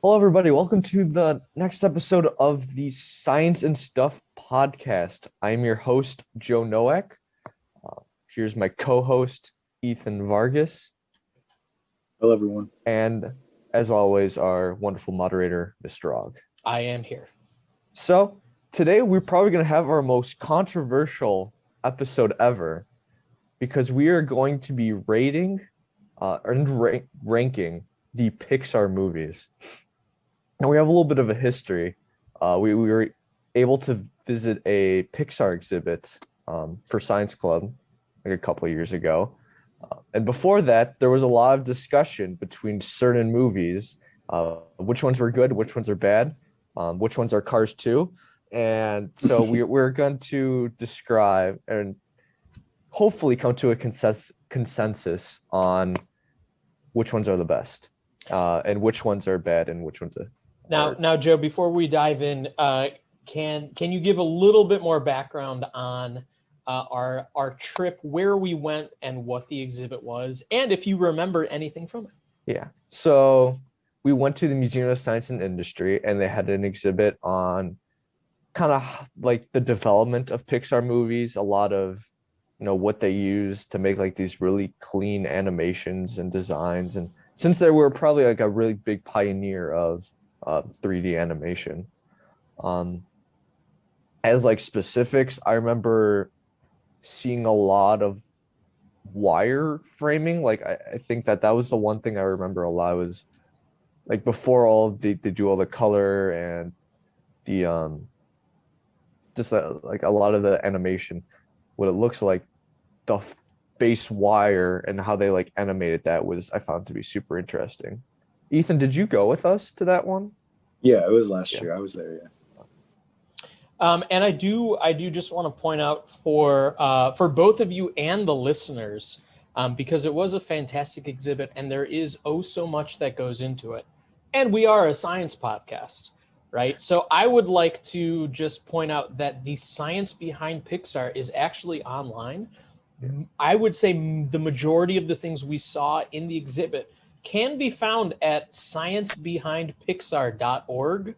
Hello, everybody. Welcome to the next episode of the Science and Stuff podcast. I'm your host, Joe Nowak. Here's my co-host, Ethan Vargas. Hello, everyone. And as always, our wonderful moderator, Mr. Og. I am here. So today we're probably going to have our most controversial episode ever because we are going to be rating and ranking the Pixar movies. And we have a little bit of a history. We were able to visit a Pixar exhibit for Science Club like a couple of years ago. And before that, there was a lot of discussion between certain movies, which ones were good, which ones are bad, which ones are Cars 2. And so we're going to describe and hopefully come to a consensus on which ones are the best and which ones are bad and which ones are. Now, Joe, before we dive in, can you give a little bit more background on our trip, where we went, and what the exhibit was, and if you remember anything from it? Yeah. So we went to the Museum of Science and Industry, and they had an exhibit on kind of like the development of Pixar movies, a lot of what they use to make like these really clean animations and designs. And since they were probably like a really big pioneer of 3D animation. As like specifics, I remember seeing a lot of wire framing. Like I think that was the one thing I remember a lot was like before they do all the color and the just like a lot of the animation, what it looks like, the base wire and how they like animated that was I found to be super interesting. Ethan, did you go with us to that one? Yeah, it was last year. I was there. Yeah. And I do just want to point out for both of you and the listeners, because it was a fantastic exhibit, and there is so much that goes into it. And we are a science podcast, right? So I would like to just point out that the science behind Pixar is actually online. Yeah. I would say the majority of the things we saw in the exhibit can be found at sciencebehindpixar.org.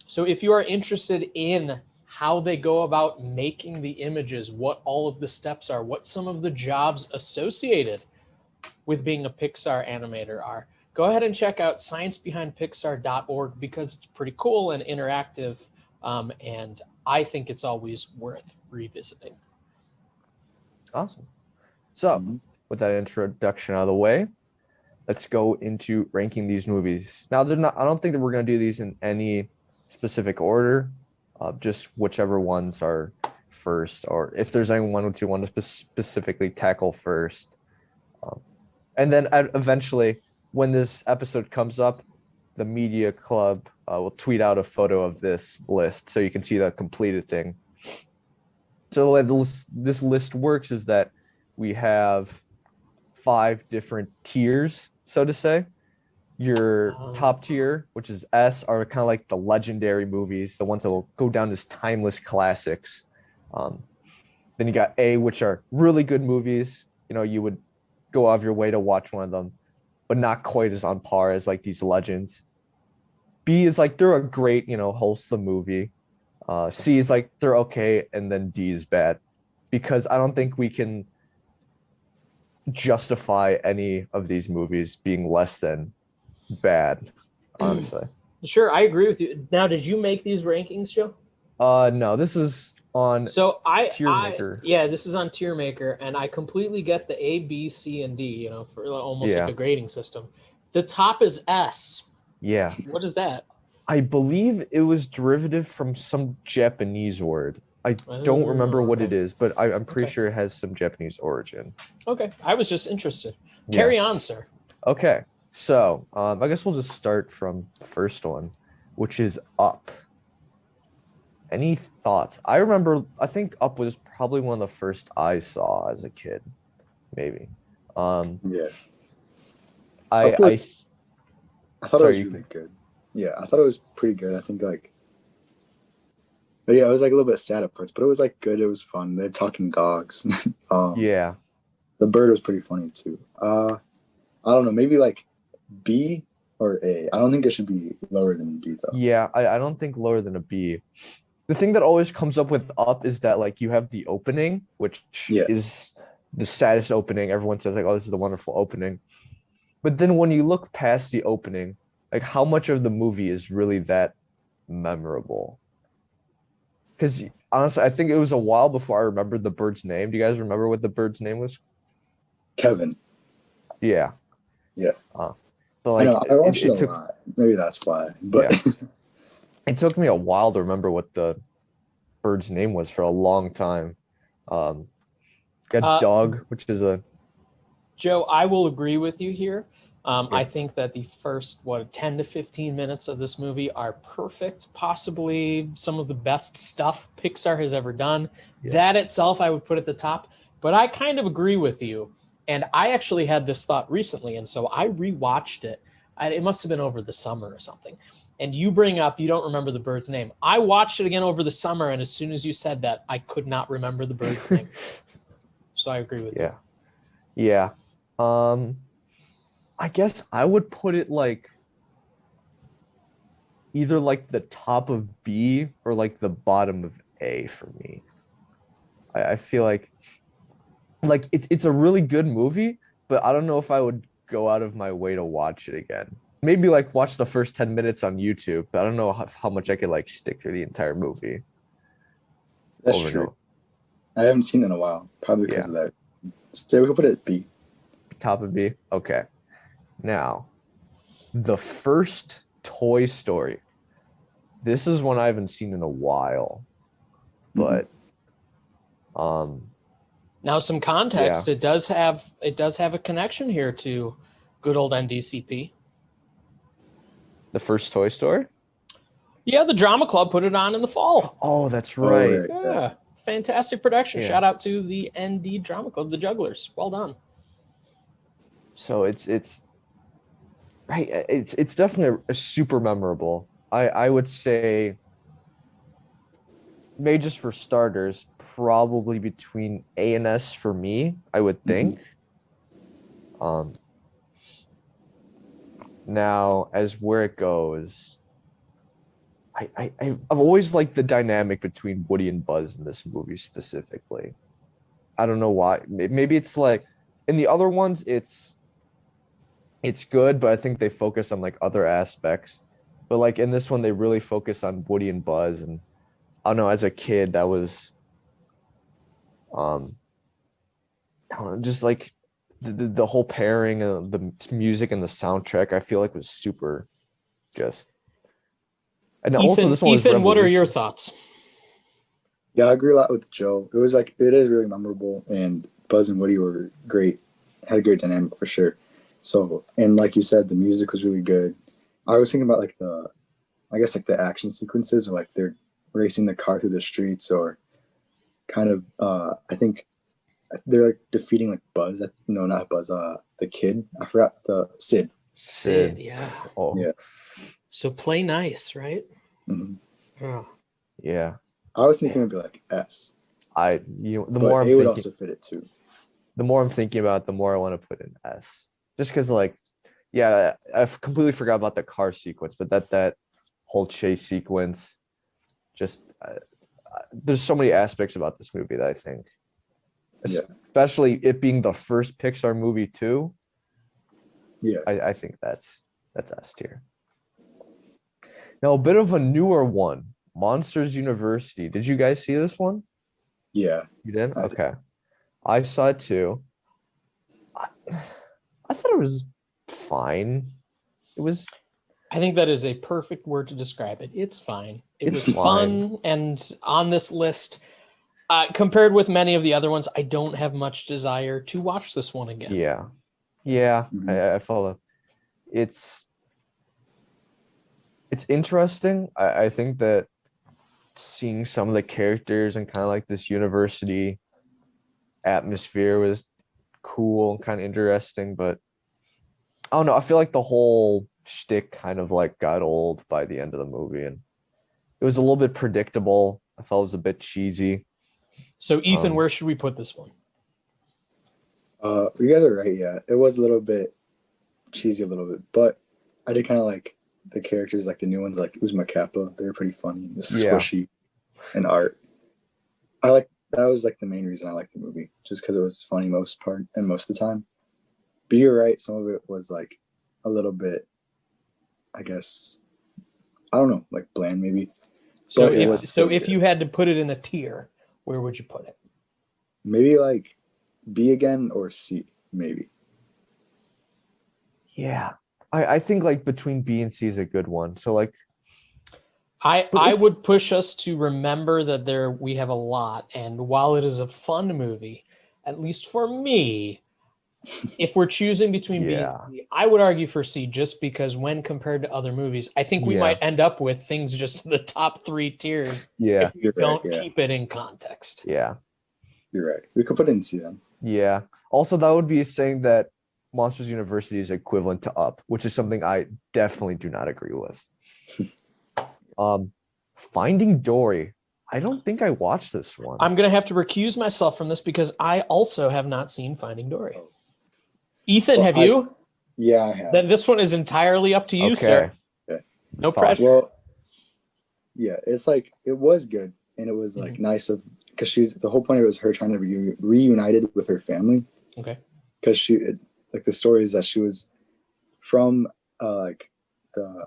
So if you are interested in how they go about making the images, what all of the steps are, what some of the jobs associated with being a Pixar animator are, go ahead and check out sciencebehindpixar.org because it's pretty cool and interactive, and I think it's always worth revisiting. Awesome. So with that introduction out of the way, let's go into ranking these movies. Now, I don't think that we're going to do these in any specific order, just whichever ones are first, or if there's any one that you want to specifically tackle first. And then eventually, when this episode comes up, the media club will tweet out a photo of this list so you can see the completed thing. So the way this list works is that we have 5 different tiers, so to say. Your top tier, which is S, are kind of like the legendary movies, the ones that will go down as timeless classics. Then you got A, which are really good movies. You would go out of your way to watch one of them, but not quite as on par as like these legends. B is like they're a great, wholesome movie. C is like they're okay, and then D is bad, because I don't think we can justify any of these movies being less than bad, honestly. Sure, I agree with you. Now, did you make these rankings, Joe? No, this is on TierMaker. Yeah, this is on TierMaker, and I completely get the A, B, C, and D, for almost like a grading system. The top is S. Yeah. What is that? I believe it was derivative from some Japanese word. I don't remember what it is, but I'm pretty sure it has some Japanese origin. Okay, I was just interested. Carry on, sir. Okay, so I guess we'll just start from the first one, which is Up. Any thoughts? I think Up was probably one of the first I saw as a kid, maybe. Yeah. I thought it was really good. Yeah, I thought it was pretty good. I think but yeah, it was like a little bit sad at parts, but it was like good. It was fun. They're talking dogs. Yeah. The bird was pretty funny too. I don't know, maybe like B, or A. I don't think it should be lower than B though. Yeah, I don't think lower than a B. The thing that always comes up with Up is that like you have the opening, which Yeah. is the saddest opening. Everyone says like, "Oh, this is a wonderful opening," but then when you look past the opening, like how much of the movie is really that memorable? Because honestly, I think it was a while before I remembered the bird's name. Do you guys remember what the bird's name was? Kevin. Yeah. Yeah. But I like know. I watched it it a took lot. Maybe that's why. But it took me a while to remember what the bird's name was for a long time. Got Uh, Dog, which is a Joe, I will agree with you here. Yeah. I think that the first 10 to 15 minutes of this movie are perfect, possibly some of the best stuff Pixar has ever done. Yeah. That itself I would put at the top, but I kind of agree with you. And I actually had this thought recently, and so I rewatched it. It must have been over the summer or something. And you bring up, you don't remember the bird's name. I watched it again over the summer, and as soon as you said that, I could not remember the bird's name. So I agree with you. Yeah. I guess I would put it like either like the top of B or like the bottom of A for me. I feel like it's a really good movie, but I don't know if I would go out of my way to watch it again. Maybe like watch the first 10 minutes on YouTube, but I don't know how much I could like stick through the entire movie. that's over and true. over. I haven't seen it in a while, probably because of that. So we could put it at B. Top of B. Okay. Now, the first Toy Story. This is one I haven't seen in a while, but Now, some context. It does have a connection here to good old NDCP. The first Toy Story? Yeah, the Drama Club put it on in the fall. Oh, that's right. Yeah, fantastic production. Yeah. Shout out to the ND Drama Club, the Jugglers. Well done. So it's right. It's definitely a super memorable. I would say, maybe just for starters, probably between A and S for me. I would think. Now, as where it goes, I've always liked the dynamic between Woody and Buzz in this movie specifically. I don't know why. Maybe it's like in the other ones, it's good, but I think they focus on like other aspects. But like in this one, they really focus on Woody and Buzz, and I don't know. As a kid, that was, I don't know, just like the whole pairing of the music and the soundtrack. I feel like was super, just. And also, this one was Ethan, what are your revolutionary. thoughts? Yeah, I agree a lot with Joe. It was like it is really memorable, and Buzz and Woody were great. Had a great dynamic for sure. So, and like you said, the music was really good. I was thinking about like the action sequences, or like they're racing the car through the streets, or kind of I think they're like defeating like Buzz. No, not Buzz. The kid. I forgot the Sid. Sid, yeah. Oh, Yeah. So play nice, right? Mhm. Oh. yeah. I was thinking it'd be like S. The But more I'm A would thinking, also fit it too. the more I'm thinking about it, the more I want to put in S. Just because, like, yeah, I've completely forgot about the car sequence, but that whole chase sequence, just there's so many aspects about this movie that I think, Yeah. especially it being the first Pixar movie too. Yeah. I think that's S tier. Now a bit of a newer one, Monsters University. Did you guys see this one? Yeah. You did? I did. Okay. I saw it too. I thought it was fine. It was I think that is a perfect word to describe it. It's fine. It It's was fine. fun, and on this list, compared with many of the other ones, I don't have much desire to watch this one again. yeah. Mhm. I follow. It's interesting. I think that seeing some of the characters and kind of like this university atmosphere was cool and kind of interesting, but I don't know. I feel like the whole shtick kind of like got old by the end of the movie, and it was a little bit predictable. I felt it was a bit cheesy. So, Ethan, Um, where should we put this one? You guys are right. Yeah, it was a little bit cheesy, a little bit, but I did kind of like the characters, like the new ones, like Uzma Kappa. They were pretty funny, just Yeah. squishy, and art. I like that was like the main reason I liked the movie, just because it was funny most of the time. But you're right, some of it was like a little bit, I guess, I don't know, like bland maybe. So But it was if still if good. you had to put it in a tier, where would you put it? Maybe like B again or C, maybe. Yeah. I think like between B and C is a good one. So like But I it's- would push us to remember that we have a lot, and while it is a fun movie, at least for me, if we're choosing between B Yeah. and C, I would argue for C just because when compared to other movies, I think we Yeah. might end up with things just in the top 3 tiers Yeah. if we You're right, don't yeah. keep it in context. Yeah. You're right. We could put it in C then. Yeah. Also, that would be saying that Monsters University is equivalent to Up, which is something I definitely do not agree with. Finding Dory. I don't think I watched this one. I'm going to have to recuse myself from this because I also have not seen Finding Dory. Ethan, Well, have you? Yeah, I have. Then this one is entirely up to you, sir. Okay. No Thought- pressure. Well, yeah, it's like it was good, and it was like nice of because the whole point of it was her trying to be reunited with her family. Okay. Because like the story is that she was from like the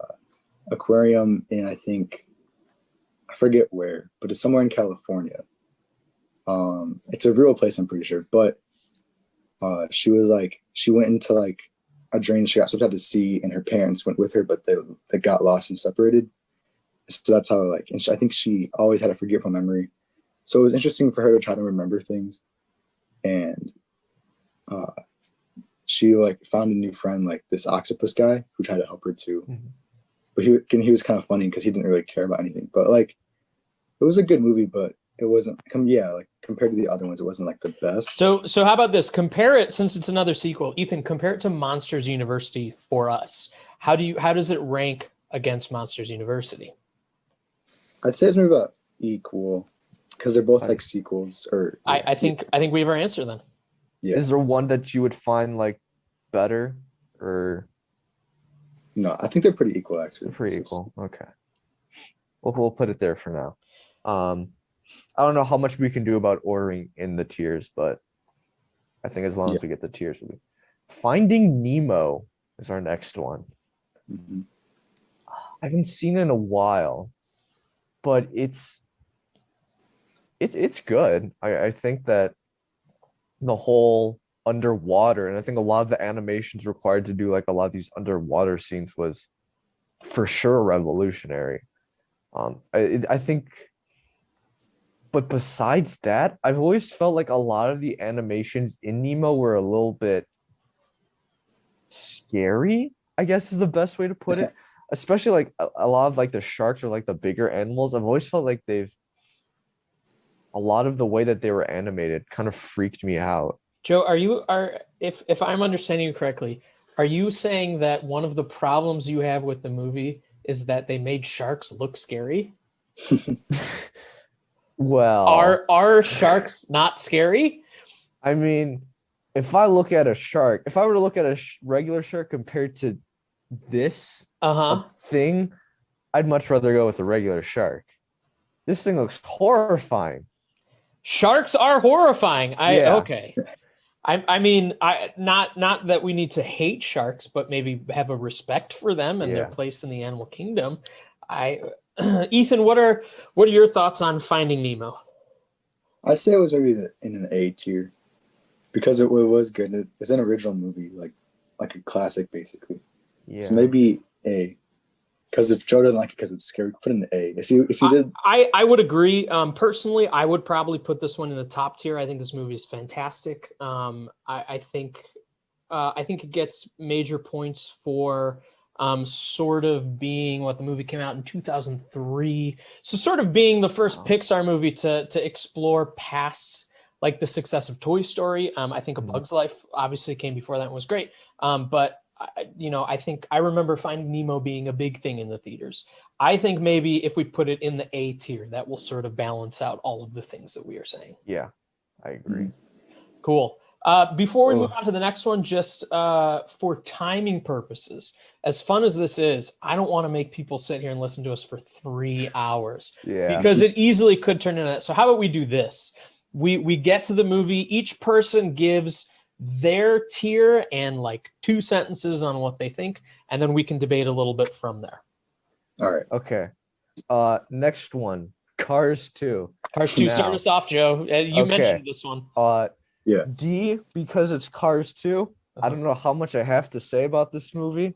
aquarium in I forget where, but it's somewhere in California. It's a real place, I'm pretty sure, but she went into like a drain. She got swept out to sea, and her parents went with her, but they got lost and separated. So that's how and I think she always had a forgetful memory. So it was interesting for her to try to remember things, and she like found a new friend, like this octopus guy who tried to help her too. Mhm. But he was kind of funny because he didn't really care about anything. But like, it was a good movie, but it wasn't. Like compared to the other ones, it wasn't like the best. So how about this? Compare it, since it's another sequel. Ethan, compare it to Monsters University for us. How does it rank against Monsters University? I'd say it's maybe about equal because they're both like sequels. Or I think we have our answer then. yeah. Is there one that you would find like better or No, I think they're pretty equal actually. pretty equal? Okay. Well, we'll put it there for now. I don't know how much we can do about ordering in the tiers, but I think as long as we get the tiers, we'll be. Finding Nemo is our next one. Mhm. I haven't seen it in a while, but it's good. I think that the whole underwater, and I think a lot of the animations required to do like a lot of these underwater scenes was for sure revolutionary. I think, but besides that, I've always felt like a lot of the animations in Nemo were a little bit scary, I guess is the best way to put it. Especially like a lot of like the sharks or like the bigger animals. I've always felt like a lot of the way that they were animated kind of freaked me out. Joe, if I'm understanding you correctly, are you saying that one of the problems you have with the movie is that they made sharks look scary? Well, Are sharks not scary? I mean, if I look at a shark, if I were to look at a regular shark compared to this Uh-huh. thing, I'd much rather go with a regular shark. This thing looks horrifying. Sharks are horrifying. Yeah. Okay. I mean, not that we need to hate sharks, but maybe have a respect for them and their Yeah. place in the animal kingdom. Ethan, what are your thoughts on Finding Nemo? I'd say it was maybe in an A tier because it was good. It's an original movie, like a classic basically. Yeah. So maybe A. Because if Joe doesn't like it because it's scary, put it in the A. If you did, I would agree. Personally, I would probably put this one in the top tier. I think this movie is fantastic. I think it gets major points for sort of being what the movie came out in 2003. So sort of being the first Wow. Pixar movie to explore past like the success of Toy Story. I think A Bug's Life obviously came before that and was great. But I think I remember Finding Nemo being a big thing in the theaters. I think maybe if we put it in the A tier, that will sort of balance out all of the things that we are saying. Yeah, I agree. Cool. Before we move Oh. on to the next one, just for timing purposes, as fun as this is, I don't want to make people sit here and listen to us for 3 hours Yeah. because it easily could turn into that. So how about we do this? We get to the movie, each person gives their tier and like 2 sentences on what they think, and then we can debate a little bit from there. All right. Okay. Next one, Cars 2. Cars 2, start Now. us off, Joe. You Okay. mentioned this one. Yeah. D, because it's Cars 2. I don't know how much I have to say about this movie.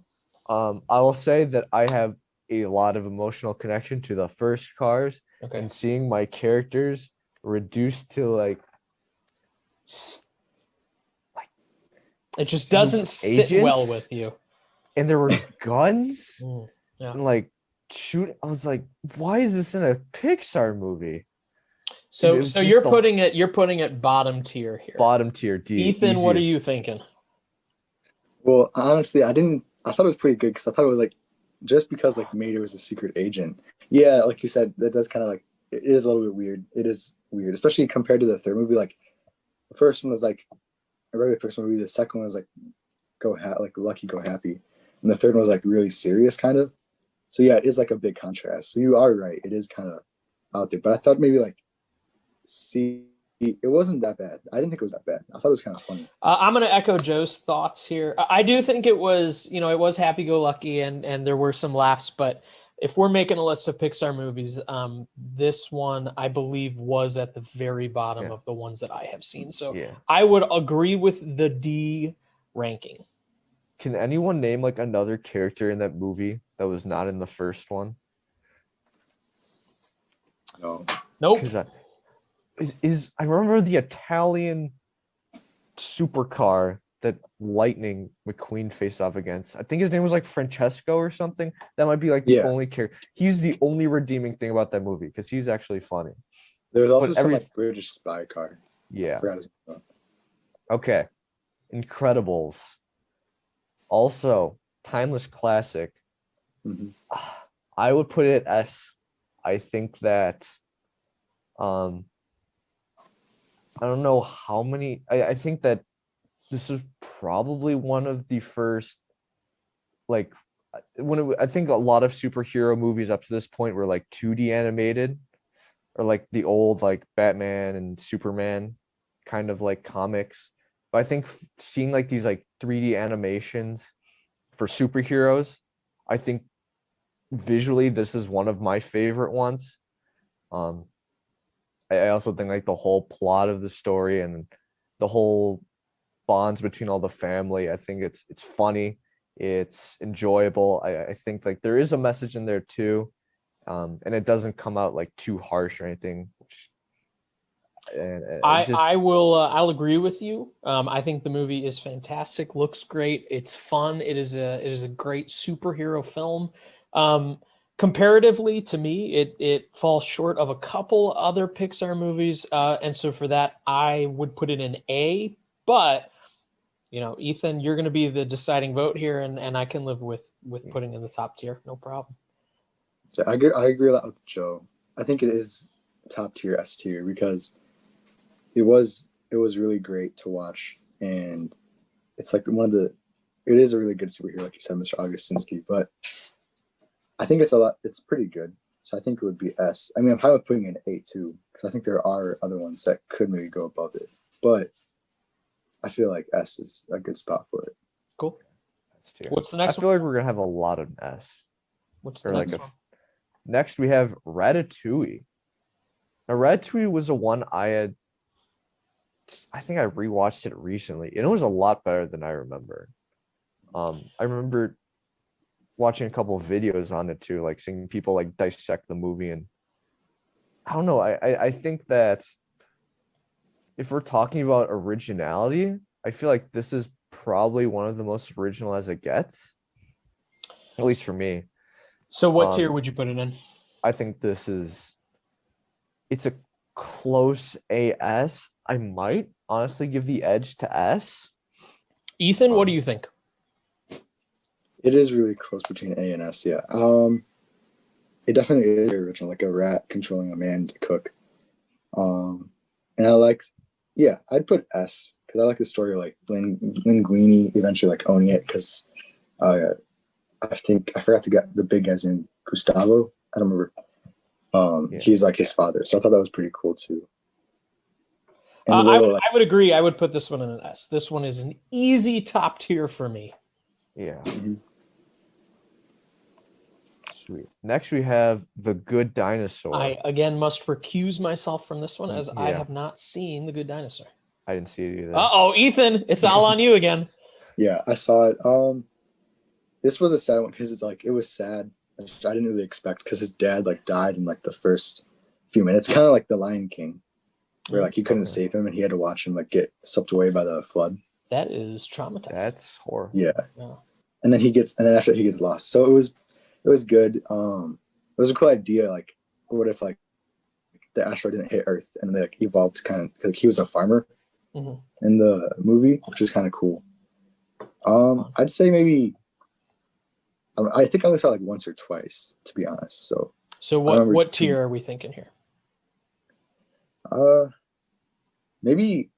I will say that I have a lot of emotional connection to the first Cars, Okay. and seeing my characters reduced to like It just doesn't sit well agents? with you. And there were guns Yeah. and like shoot. I was like, why is this in a Pixar movie? So It was so just you're the- putting it bottom tier here. Bottom tier D. Ethan, what are easiest. you thinking? Well, honestly, I thought it was pretty good because I thought it was like, just because like Mater was a secret agent. Yeah, like you said, that does kind of like, it is a little bit weird. It is weird, especially compared to the third movie. Like the first one was like a regular person movie. The second one was like like Lucky Go Happy, and the third one was like really serious kind of. So yeah, it is like a big contrast. So you are right. It is kind of out there, but I thought maybe like it wasn't that bad. I didn't think it was that bad. I thought it was kind of funny. I'm going to echo Joe's thoughts here. I do think it was, it was happy-go-lucky and there were some laughs, but if we're making a list of Pixar movies, this one, I believe, was at the very bottom of the ones that I have seen. So Yeah. I would agree with the D ranking. Can anyone name like another character in that movie that was not in the first one? No. Nope. 'Cause I remember the Italian supercar that Lightning McQueen faced off against. I think his name was like Francesco or something. That might be like the Yeah. only character. He's the only redeeming thing about that movie because he's actually funny. There was also But some every- like British spy car. I Yeah. forgot his name. Okay. Incredibles. Also, timeless classic. Mhm. I would put it at S. I think that I don't know how many. I think that this is probably one of the first, like, I think a lot of superhero movies up to this point were like 2D animated, or like the old like Batman and Superman kind of like comics. But I think seeing like these like 3D animations for superheroes, I think visually this is one of my favorite ones. I also think like the whole plot of the story and the whole bonds between all the family, I think it's funny, it's enjoyable. I think like there is a message in there too, and it doesn't come out like too harsh or anything. I'll agree with you. I think the movie is fantastic, looks great, it's fun, it is a great superhero film. Comparatively to me, it falls short of a couple other Pixar movies, and so for that I would put it in A. But Ethan, you're going to be the deciding vote here, and I can live with putting in the top tier, no problem. So I agree a lot with Joe. I think it is top tier, S tier, because it was really great to watch, and it's like it is a really good superhero, like you said, Mr. Augustinski, but I think it's pretty good. So I think it would be S. I mean, I'm fine with putting it in A too, because I think there are other ones that could maybe go above it, but I feel like S is a good spot for it. Cool. tier. What's the I next feel one? like we're gonna have a lot of S. What's the Or like next one? Next we have Ratatouille. Now Ratatouille was the one I think I rewatched it recently, and it was a lot better than I remember. I remember watching a couple of videos on it too, like seeing people like dissect the movie, and I don't know. I think that if we're talking about originality, I feel like this is probably one of the most original as it gets, at least for me. So what tier would you put it in? I think it's a close AS. I might honestly give the edge to S. Ethan, what do you think? It is really close between A and S, yeah. It definitely is very original, like a rat controlling a man to cook. And I'd put S because I like the story of like Linguini eventually like owning it because I think I forgot to get the big guy's name, Gustavo. I don't remember. Yeah. He's like his father, so I thought that was pretty cool too. And I would agree. I would put this one in an S. This one is an easy top tier for me. Yeah. Mhm. Sweet. Next, we have The Good Dinosaur. I again must recuse myself from this one as I Yeah. have not seen The Good Dinosaur. I didn't see it either. Uh-oh, Ethan, it's all on you again. Yeah, I saw it. This was a sad one because it's like it was sad. Which I didn't really expect because his dad like died in like the first few minutes, kind of like The Lion King, where like he couldn't Okay. save him and he had to watch him like get swept away by the flood. That is traumatizing. That's horrible. Yeah, Yeah. and then after he gets lost. So it was good. It was a cool idea. Like, what if like the asteroid didn't hit Earth and like evolved kind of like he was a farmer Mhm. in the movie, which is kind of cool. I'd say maybe. I think I only saw it like once or twice, to be honest. So, So remember what two- tier are we thinking here? maybe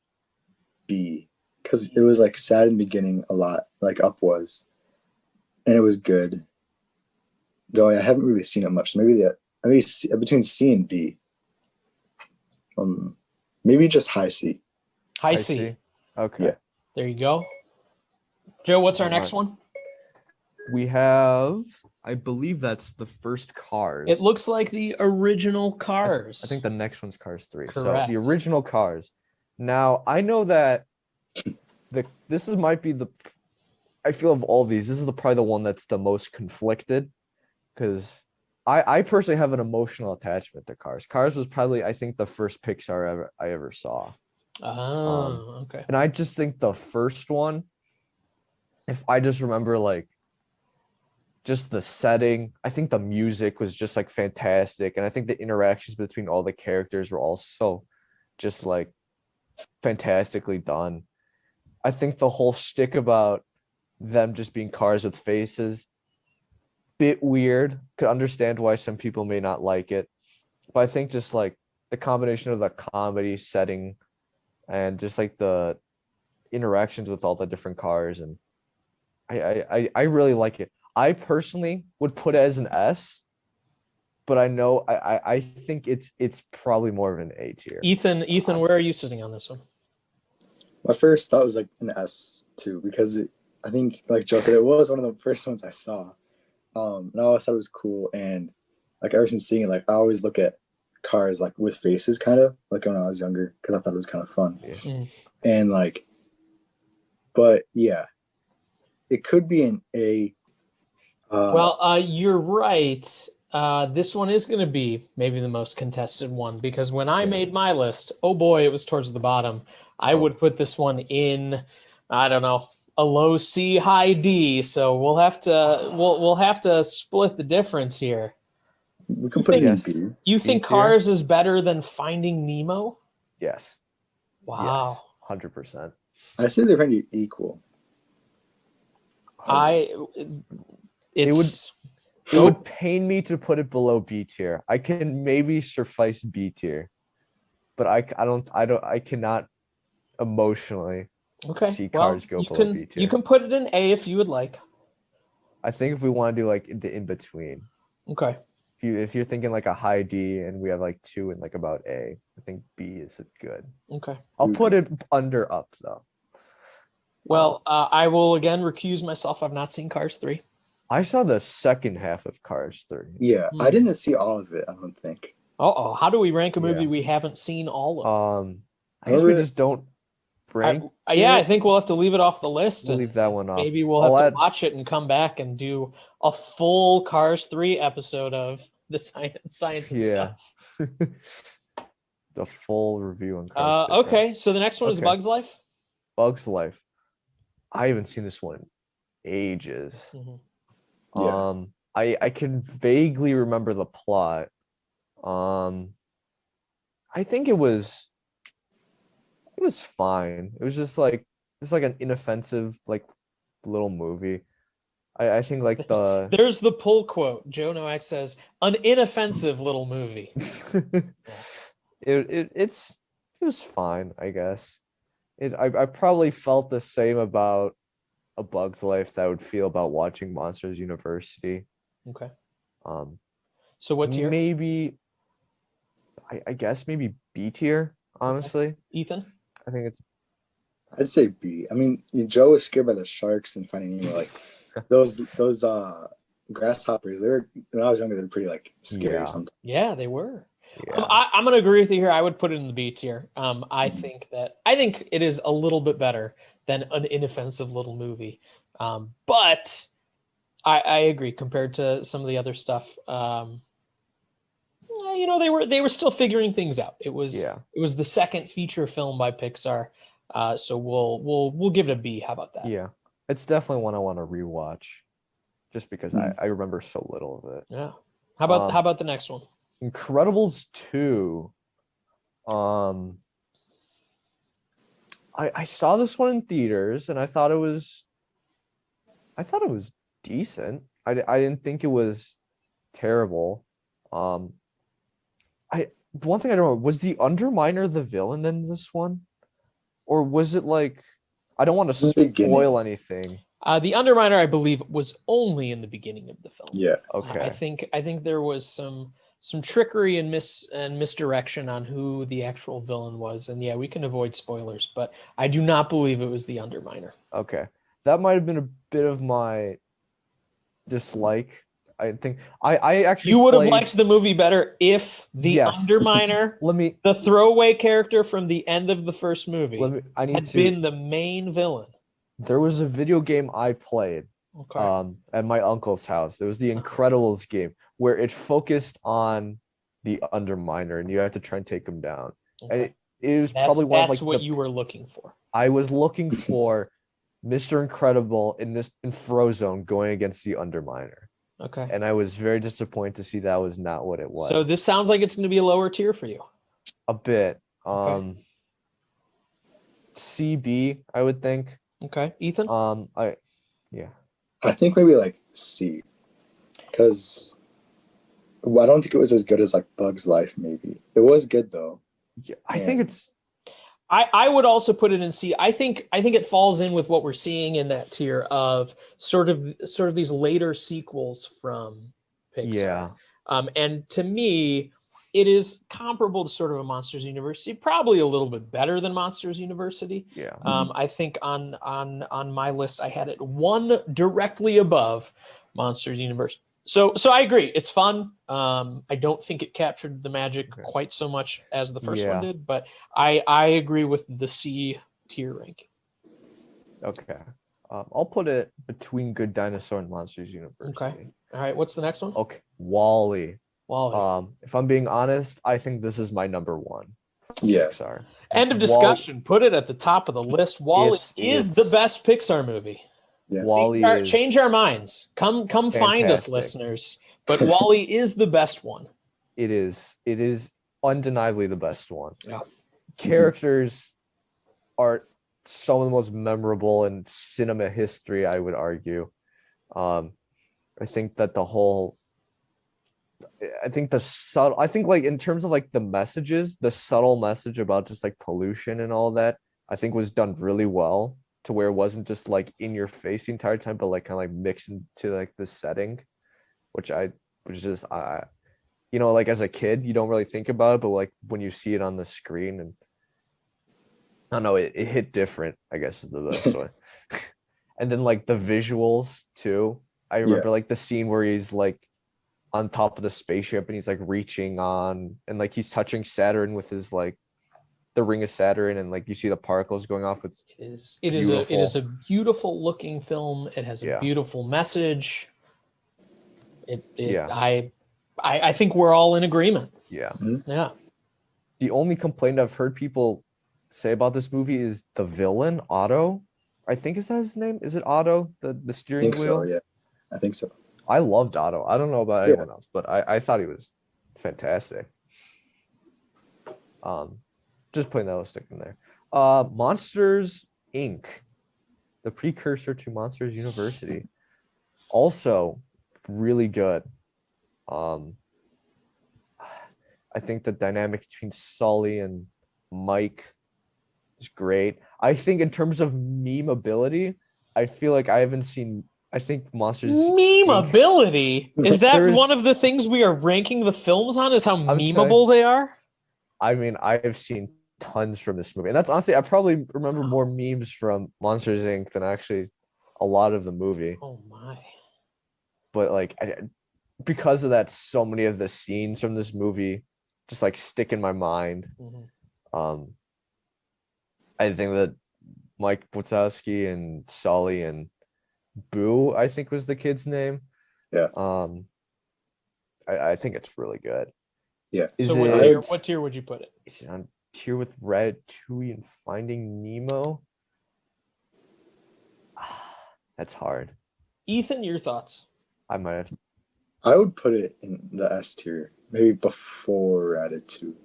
B, because it was like sad in the beginning a lot, like Up was, and it was good. Though I haven't really seen it much. So maybe C, between C and B. Maybe just high C. High I C. see. Okay. Yeah. There you go. Joe, what's our All next right. one? We have, I believe that's the first Cars. It looks like the original Cars. I think the next one's Cars 3. So Correct. the original Cars. Now, I know that might be the, I feel of all these, this is probably the one that's the most conflicted because I personally have an emotional attachment to Cars. Cars was probably, I think, the first Pixar I ever saw. Oh, okay. And I just think the first one, if I just remember like just the setting, I think the music was just like fantastic. And I think the interactions between all the characters were also just like fantastically done. I think the whole shtick about them just being cars with faces, bit weird. Could understand why some people may not like it. But I think just like the combination of the comedy setting and just like the interactions with all the different cars, and I really like it. I personally would put it as an S, but I know I think it's probably more of an A tier. Ethan, where are you sitting on this one? My first thought was like an S too because I think like Joe said, it was one of the first ones I saw. And I always thought it was cool, and like ever since seeing it, like I always look at cars like with faces, kind of like when I was younger, because I thought it was kind of fun. Yeah. Mm. And like, but yeah, it could be an A. Well, you're right. This one is going to be maybe the most contested one because when I Yeah. made my list, oh boy, it was towards the bottom. I Oh. would put this one in, I don't know, a low C, high D. So we'll have to split the difference here. we can put it in Yes. B. You think tier? Cars is better than Finding Nemo? Yes. Wow. 100%. I say they're pretty equal. It would pain me to put it below B tier. I can maybe suffice B tier, but I cannot emotionally okay. see Well, Cars go you below can B tier. you can put it in A if you would like. I think if we want to do like the in between, Okay. if you're thinking like a high D and we have like 2 and like about A, I think B is good. Okay. I'll put it under Up though. Well, I will again recuse myself. I've not seen Cars 3. I saw the second half of Cars 3. Yeah, I Hmm. didn't see all of it. I don't think. Uh-oh. How do we rank a movie Yeah. we haven't seen all of? I guess we Remember- just don't rank. Yeah, I it. think we'll have to leave it off the list. We'll and leave that one off. Maybe we'll I'll have add- to watch it and come back and do a full Cars 3 episode of the science and Yeah. stuff. The full review on Cars 3. Okay, so the next one is Okay. Bug's Life. Bug's Life. I haven't seen this one in ages. Mhm. Yeah. I can vaguely remember the plot. I think it was fine. It was just like an inoffensive like little movie. I think like the There's the pull quote. Joe Nowak says, "An inoffensive little movie." it was fine, I guess. I probably felt the same about A Bug's Life that I would feel about watching Monsters University. Okay. Um, So what tier, maybe I guess maybe B tier. Honestly, Ethan? I think it's I'd say B. I mean, Joe was scared by the sharks and Finding Nemo. Like those grasshoppers. They were when I was younger. They were pretty like scary Yeah. sometimes. Yeah, they were. yeah. I'm gonna agree with you here. I would put it in the B tier. I Mhm. think it is a little bit better than an inoffensive little movie. But I agree compared to some of the other stuff. They were still figuring things out. It was Yeah. the second feature film by Pixar. So we'll give it a B. How about that? Yeah. It's definitely one I want to rewatch just because I remember so little of it. Yeah. How about the next one? Incredibles 2. I saw this one in theaters and I thought it was decent. I didn't think it was terrible. The one thing I don't know, was the Underminer the villain in this one? Or was it like I don't want to In the beginning. spoil anything. The Underminer, I believe, was only in the beginning of the film. Yeah. Okay. I think there was some trickery and misdirection on who the actual villain was, and yeah, we can avoid spoilers, but I do not believe it was the Underminer. Okay. That might have been a bit of my dislike. I think I actually You would have played- liked the movie better if the Yes. Underminer, Let me the throwaway character from the end of the first movie, I need had to been the main villain. there was a video game I played Okay. at my uncle's house. It was the Incredibles game where it focused on the Underminer and you have to try and take him down. And Okay. it was probably one of That's like what you were looking for. I was looking for Mr. Incredible in Frozone going against the Underminer. Okay. And I was very disappointed to see that was not what it was. So this sounds like it's going to be a lower tier for you. A bit. Okay. CB, I would think. Okay, Ethan. I think maybe like C, because I don't think it was as good as like Bug's Life. Maybe it was good though. Yeah, I think it's I would also put it in C. I think it falls in with what we're seeing in that tier of sort of these later sequels from Pixar. yeah. And to me, it is comparable to sort of a Monsters University, probably a little bit better than Monsters University. Yeah. I think on my list I had it one directly above Monsters University. So I agree. It's fun. I don't think it captured the magic quite so much as the first one did, but I agree with the C tier ranking. Okay. I'll put it between Good Dinosaur and Monsters University. Okay. All right. What's the next one? Okay. Wall-E. Wall-E. If I'm being honest, I think this is my number one. Yeah. Pixar. End of discussion. Put it at the top of the list. Wall-E is the best Pixar movie. Yeah. Wall-E is Change our minds. Come find us, fantastic. listeners. But Wall-E is the best one. It is undeniably the best one. Yeah. Characters are some of the most memorable in cinema history, I would argue. I think that like in terms of like the messages, the subtle message about just like pollution and all that, I think was done really well to where it wasn't just like in your face the entire time, but like kind of like mixed into like the setting, which is like as a kid, you don't really think about it, but like when you see it on the screen and I don't know, it hit different, I guess is the best way. And then like the visuals too. I remember like the scene where he's like on top of the spaceship and he's like reaching on and like he's touching Saturn with his like the ring of Saturn and like you see the particles going off. It is a beautiful looking film. It has a beautiful message. I think we're all in agreement. Yeah. Yeah. The only complaint I've heard people say about this movie is the villain, Otto. I think is that his name? Is it Otto? The steering wheel? So, yeah. I think so. I loved Otto. I don't know about anyone else, but I thought he was fantastic. Just putting that little stick in there. Monsters Inc., the precursor to Monsters University, also really good. I think the dynamic between Sully and Mike is great. I think in terms of meme ability, I feel like I haven't seen. I think Monsters Meme Inc. ability. Is that There is- one of the things we are ranking the films on? Is how I would say- memeable they are? I mean, I've seen tons from this movie, and that's honestly, I probably remember more memes from Monsters Inc. than actually a lot of the movie. Oh my. But like, because of that, so many of the scenes from this movie just like stick in my mind. Mhm. I think that Mike Wazowski and Sully and Boo, I think was the kid's name. Yeah. I think it's really good. Yeah. Is So it, what tier would you put it? is it on tier with Ratatouille and Finding Nemo? That's hard. Ethan, your thoughts? I might have. I would put it in the S tier, maybe before Ratatouille,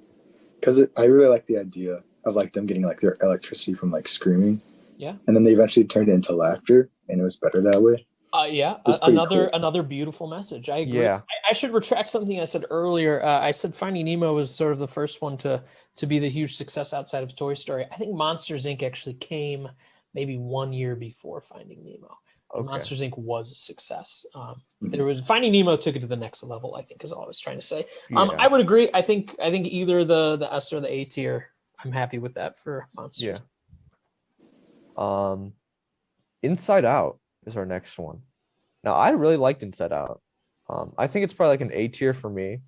because I really like the idea of like them getting like their electricity from like screaming. Yeah. And then they eventually turned it into laughter, and it was better that way. Yeah, It's pretty another cool. another beautiful message. I agree. Yeah. I should retract something I said earlier. I said Finding Nemo was sort of the first one to be the huge success outside of Toy Story. I think Monsters Inc. actually came maybe 1 year before Finding Nemo. And Okay. Monsters Inc. was a success. Mhm. There was Finding Nemo took it to the next level, I think, is all I was trying to say. Yeah. I would agree. I think either the S or the A tier. I'm happy with that for Monsters. Yeah. Inside Out is our next one. Now, I really liked Inside Out. I think it's probably like an A tier for me.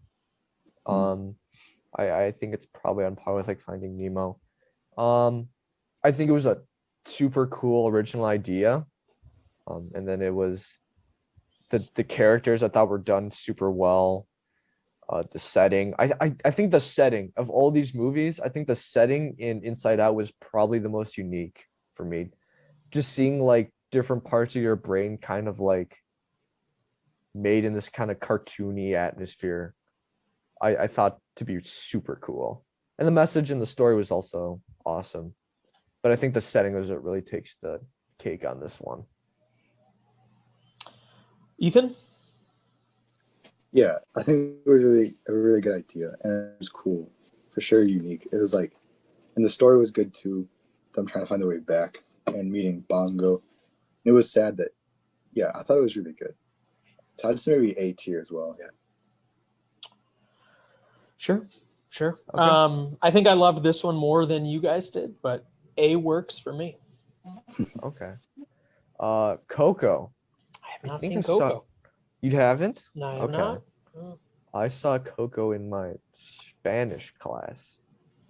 I think it's probably on par with like Finding Nemo. I think it was a super cool original idea. And then it was the characters I thought were done super well. The setting. I think the setting of all these movies, I think the setting in Inside Out was probably the most unique for me. Just seeing like different parts of your brain kind of like made in this kind of cartoony atmosphere, I thought to be super cool. And the message in the story was also awesome. But I think the setting was what really takes the cake on this one. Ethan? Yeah, I think it was really a really good idea, and it was cool, for sure, unique. It was like, and the story was good too. Them trying to find their way back and meeting Bongo. It was sad that, yeah, I thought it was really good. So I'd say maybe A tier as well. Yeah. Sure. Okay. I think I loved this one more than you guys did, but A works for me. Okay. Coco. I have not think seen I saw- Coco. You haven't? No, I have Okay. not. Oh. I saw Coco in my Spanish class,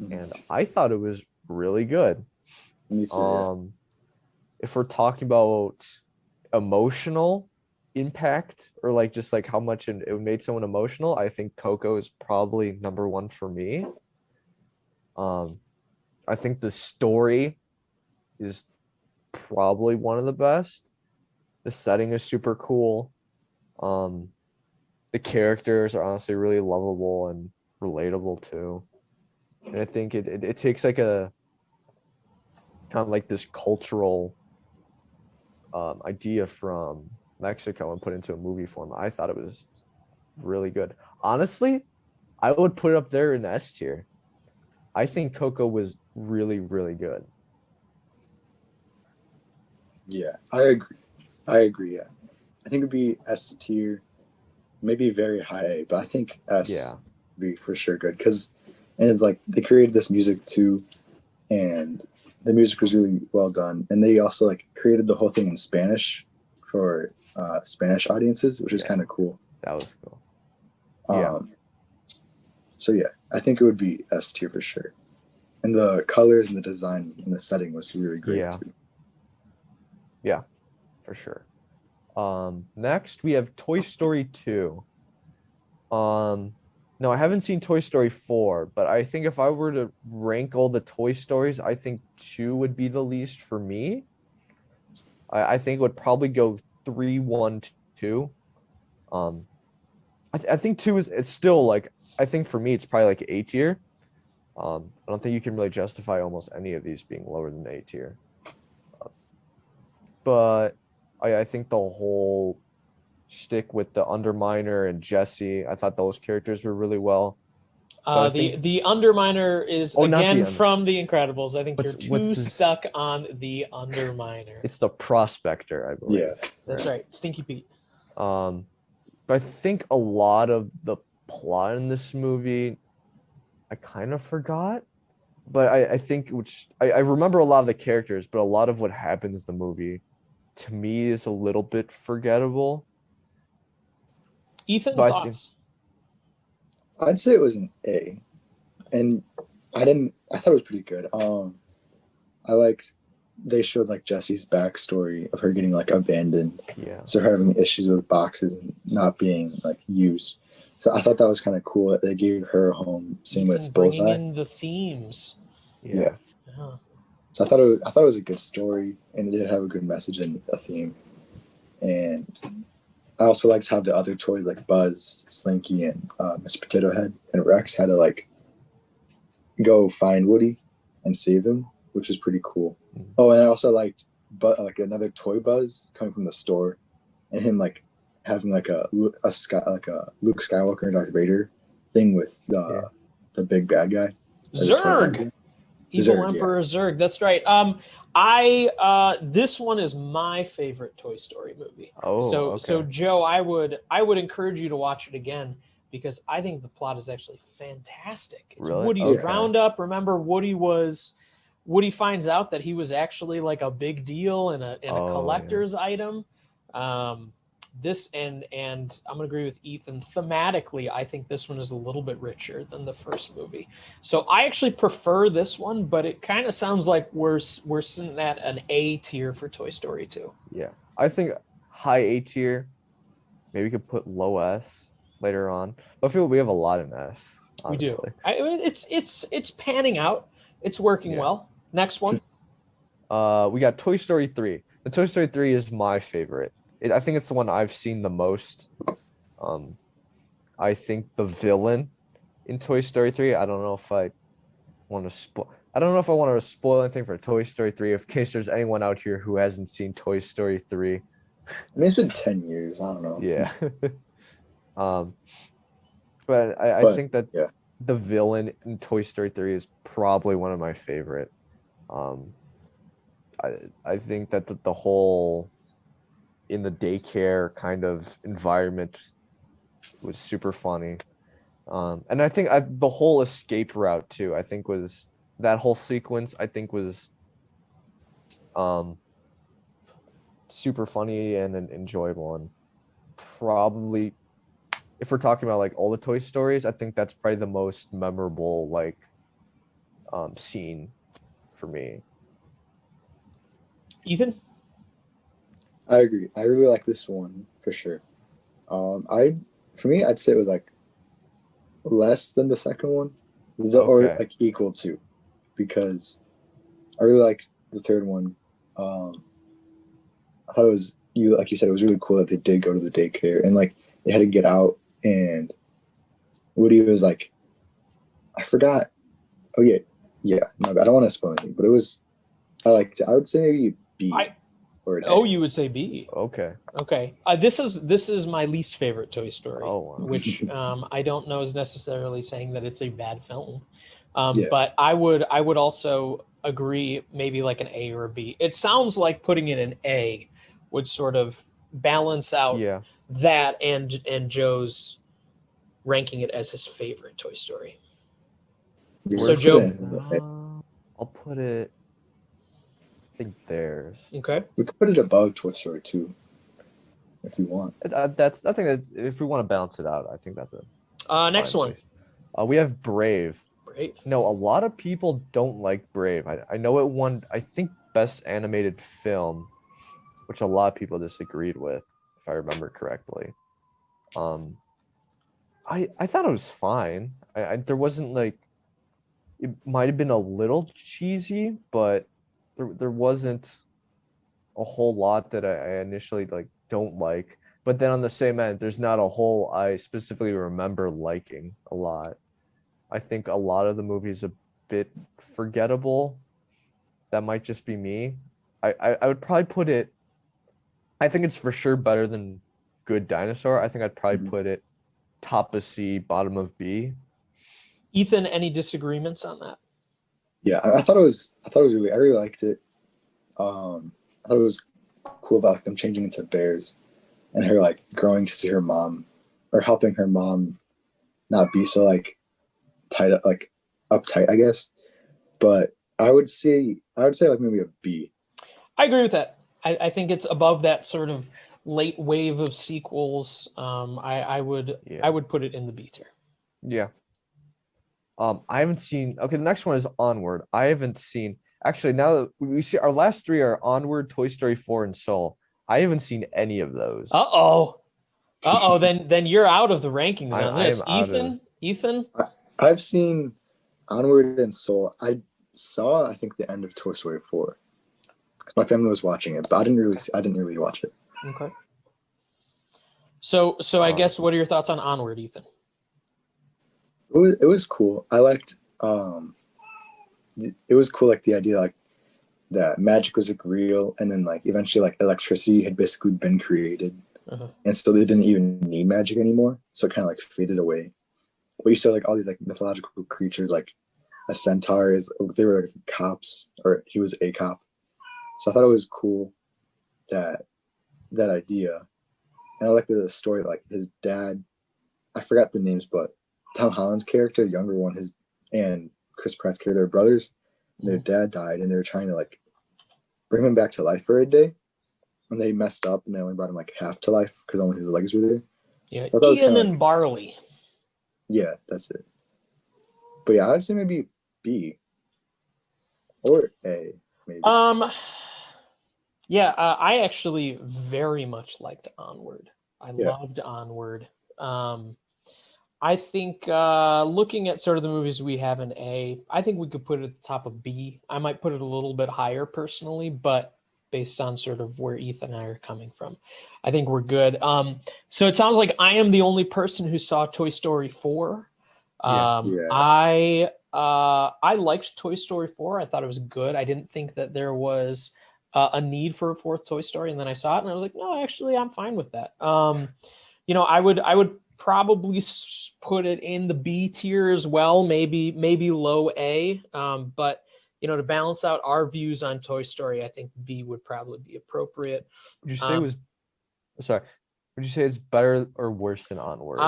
Mhm. and I thought it was really good. Me too. Yeah. If we're talking about emotional impact or like just like how much it made someone emotional, I think Coco is probably number one for me. I think the story is probably one of the best. The setting is super cool. The characters are honestly really lovable and relatable too. And I think it takes like a kind of like this cultural idea from Mexico and put into a movie form. I thought it was really good. Honestly, I would put it up there in S tier. I think Coco was really, really good. Yeah, I agree. Yeah, I think it'd be S tier, maybe very high A, but I think S Yeah. would be for sure good because, and it's like they created this music too, and the music was really well done, and they also like created the whole thing in Spanish for Spanish audiences, which is Yeah. kind of cool. That was cool. Um, Yeah. So yeah, I think it would be S tier for sure, and the colors and the design and the setting was really great Yeah. too. For sure. Next we have Toy Story 2. No, I haven't seen Toy Story 4, but I think if I were to rank all the Toy Stories, I think 2 would be the least for me. I think it would probably go 3, 1, 2. I think 2 is it's still like I think for me it's probably like A tier. I don't think you can really justify almost any of these being lower than A tier. But I think the whole stick with the Underminer and Jesse, I thought those characters were really well. But I The think the Underminer is Oh, not the again Under- from The Incredibles. I think What's- you're too what's his- stuck on the Underminer. it's the Prospector, I believe. Yeah. That's right, Stinky Pete. But I think a lot of the plot in this movie I kind of forgot. But I think I remember a lot of the characters, but a lot of what happens in the movie to me is a little bit forgettable. Ethan, But I think- thoughts? I'd say it was an A, and I thought it was pretty good. I liked they showed like Jesse's backstory of her getting like abandoned, Yeah. so her having issues with boxes and not being like used. So I thought that was kind of cool that they gave her a home. Same with Bringing Bullseye. in the themes. Yeah. Yeah. So I thought it was a good story, and it did have a good message and a theme. And I also liked how the other toys like Buzz, Slinky, and Mr. Potato Head and Rex had to like go find Woody and save him, which was pretty cool. Mhm. Oh, and I also liked like another toy Buzz coming from the store, and him like having like a Luke Skywalker and Darth Vader thing with the big bad guy. Zurg. Evil Zurg, Emperor Zurg. That's right. This one is my favorite Toy Story movie. Oh, So okay. Joe, I would encourage you to watch it again because I think the plot is actually fantastic. It's Really? Woody's Okay. roundup. Remember, Woody finds out that he was actually like a big deal and a Oh, yeah. collector's item. This and I'm gonna agree with Ethan. Thematically, I think this one is a little bit richer than the first movie. So I actually prefer this one, but it kind of sounds like we're sitting at an A tier for Toy Story 2. Yeah. I think high A tier. Maybe we could put low S later on. But I feel we have a lot in S. Honestly. We do. It's panning out. It's working Yeah. well. Next one. We got Toy Story 3. The Toy Story 3 is my favorite. I think it's the one I've seen the most. I think the villain in Toy Story 3, I don't know if I want to spoil. I don't know if I want to spoil anything for Toy Story 3 in case there's anyone out here who hasn't seen Toy Story 3. I mean, it's been 10 years. I don't know. Yeah. But I think that yeah. the villain in Toy Story 3 is probably one of my favorite. I think that the whole in the daycare kind of environment was super funny. And I think the whole escape route too, I think was that whole sequence, I think was super funny and enjoyable, and probably if we're talking about like all the Toy Stories, I think that's probably the most memorable like scene for me. Ethan? I agree. I really like this one for sure. For me, I'd say it was like less than the second one, or Okay. like equal to, because I really liked the third one. I thought it was like you said, it was really cool that they did go to the daycare and like they had to get out, and Woody was like, I forgot. Oh yeah. No, I don't want to spoil anything, but it was. I liked it. I would say maybe B. Or an A. Oh, you would say B. Okay. Okay. This is my least favorite Toy Story. Oh, wow. Which I don't know is necessarily saying that it's a bad film. Yeah. But I would also agree maybe like an A or a B. It sounds like putting it in A would sort of balance out Yeah. that and Joe's ranking it as his favorite Toy Story. You So, wanna put Joe- it in the A? I'll put it. I think theirs. Okay. We could put it above Toy Story 2 if you want. I think that if we want to balance it out, I think that's a Next fine one. choice. We have Brave. Great. No, a lot of people don't like Brave. I know it won, I think, Best Animated Film, which a lot of people disagreed with, if I remember correctly. I thought it was fine. There wasn't like, it might have been a little cheesy, but there wasn't a whole lot that I initially like don't like. But then on the same end, there's not a whole I specifically remember liking a lot. I think a lot of the movie is a bit forgettable. That might just be me. I would probably put it. I think it's for sure better than Good Dinosaur. I think I'd probably Mhm. put it top of C, bottom of B. Ethan, any disagreements on that? Yeah, I thought it was really, I really liked it. I thought it was cool about them changing into bears and her like growing to see her mom or helping her mom not be so like tight up, like uptight, I guess. But I would say like maybe a B. I agree with that. I think it's above that sort of late wave of sequels. I would put it in the B tier. Yeah. I haven't seen. Okay, the next one is Onward. I haven't seen. Actually, now that we see our last three are Onward, Toy Story 4, and Soul. I haven't seen any of those. Then you're out of the rankings on I this. am out of- Ethan. I've seen Onward and Soul. I saw I think the end of Toy Story 4. 'Cause my family was watching it, but I didn't really watch it. Okay. So I guess what are your thoughts on Onward, Ethan? It was cool. I liked it was cool like the idea like that magic was like real and then like eventually like electricity had basically been created. Uh-huh. And so they didn't even need magic anymore. So it kind of like faded away. But you saw like all these like mythological creatures like a centaur is they were like cops or he was a cop. So I thought it was cool that idea. And I like the story like his dad, I forgot the names, but Tom Holland's character, the younger one, his and Chris Pratt's character, they're brothers. And their dad died, and they were trying to like bring him back to life for a day, and they messed up, and they only brought him like half to life because only his legs were there. Yeah, I thought it was Ian kinda and like- Barley. Yeah, that's it. But yeah, I'd say maybe B or A, maybe. Yeah, I actually very much liked Onward. I Yeah. loved Onward. I think looking at sort of the movies we have in A, I think we could put it at the top of B. I might put it a little bit higher personally, but based on sort of where Ethan and I are coming from, I think we're good. So it sounds like I am the only person who saw Toy Story 4. Yeah. I liked Toy Story 4. I thought it was good. I didn't think that there was a need for a fourth Toy Story, and then I saw it and I was like, no, actually, I'm fine with that. I would probably put it in the B tier as well, maybe low A. But to balance out our views on Toy Story, I think B would probably be appropriate. Would you say it was? Sorry. Would you say it's better or worse than Onward?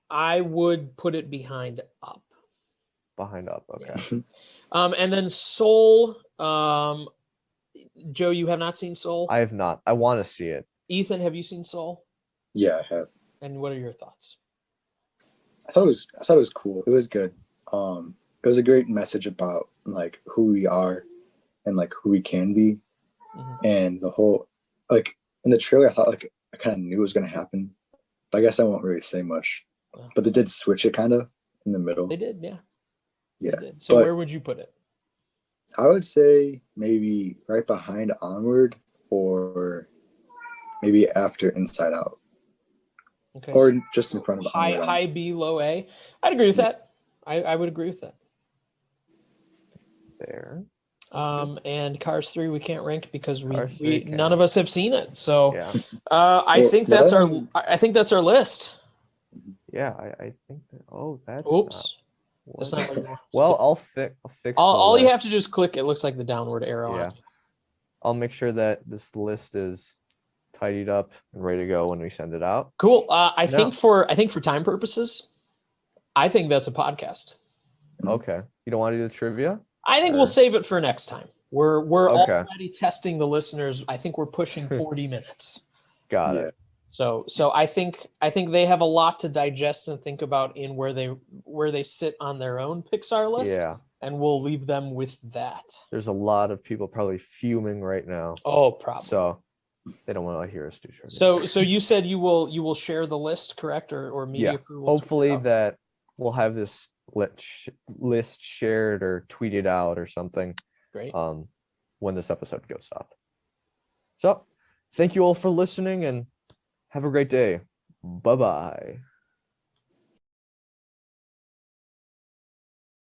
I would put it behind Up. Behind Up. Okay. Yeah. And then Soul. Joe, you have not seen Soul? I have not. I want to see it. Ethan, have you seen Soul? Yeah, I have. And what are your thoughts? I thought it was cool. It was good. It was a great message about like who we are and like who we can be. Mm-hmm. And the whole like in the trailer I thought like I kind of knew it was gonna happen. But I guess I won't really say much. Yeah. But they did switch it kind of in the middle. They did, yeah. Yeah. They did. So but where would you put it? I would say maybe right behind Onward or maybe after Inside Out. Okay. Or so just in front of Onward. high B, low A. I'd agree with that. I would agree with that. There. And Cars 3 we can't rank because Cars 3 we can't. none of us have seen it. So Yeah. I Well, think the that's other our one- I think that's our list. Yeah. I think that. Oh, that's. Oops. Not, That's what? not what you want. Well, I'll fix. All the you have list. to do is click. It looks like the downward arrow. Yeah. On it. I'll make sure that this list is tidied up and ready to go when we send it out. Cool. I No. think for time purposes, I think that's a podcast. Okay. You don't want to do the trivia? I think we'll Or- save it for next time. We're Okay. already testing the listeners. I think we're pushing 40 minutes. Got Yeah. it. So I think they have a lot to digest and think about in where they sit on their own Pixar list. Yeah. And we'll leave them with that. There's a lot of people probably fuming right now. Oh, probably. So they don't want to hear us do trivia. So you said you will share the list, correct? Or media Yeah. approval? to Hopefully put out? that we'll have this list shared or tweeted out or something Great. when this episode goes up. So thank you all for listening and have a great day. Bye-bye.